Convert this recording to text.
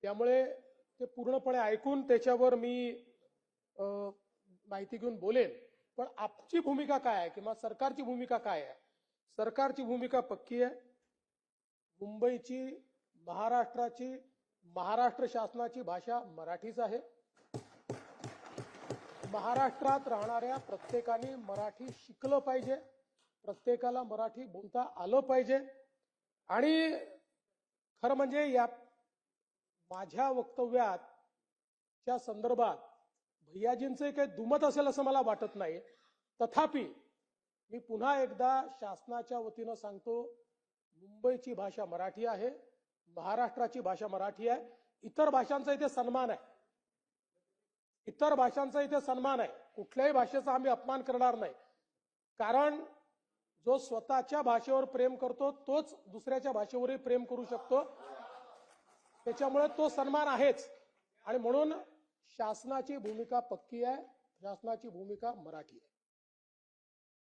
त्यामुळे ते पूर्णपणे ऐकून त्याच्यावर मी माहिती घेऊन बोलेन. पण आपची भूमिका काय आहे किंवा सरकारची भूमिका काय आहे? सरकारची भूमिका पक्की आहे. मुंबईची, महाराष्ट्राची, महाराष्ट्र शासनाची भाषा मराठीच आहे. महाराष्ट्रात राहणाऱ्या प्रत्येकाने मराठी शिकलं पाहिजे, प्रत्येकाला मराठी बोलता आलं पाहिजे. आणि खरं म्हणजे या माझ्या वक्तव्याच्या संदर्भात भैयाजींचे काही दुमत असेल असं मला वाटत नाही. तथापि मी पुन्हा एकदा शासनाच्या वतीनं सांगतो, मुंबईची भाषा मराठी आहे, महाराष्ट्राची भाषा मराठी आहे. इतर भाषांचा इथे सन्मान आहे, इतर भाषांचा इथे सन्मान आहे. कुठल्याही भाषेचा आम्ही अपमान करणार नाही. कारण जो स्वतःच्या भाषेवर प्रेम करतो तोच दुसऱ्याच्या भाषेवरही प्रेम करू शकतो. त्याच्यामुळे तो सन्मान आहेच. आणि म्हणून शासनाची भूमिका पक्की आहे, शासनाची भूमिका मराठी आहे.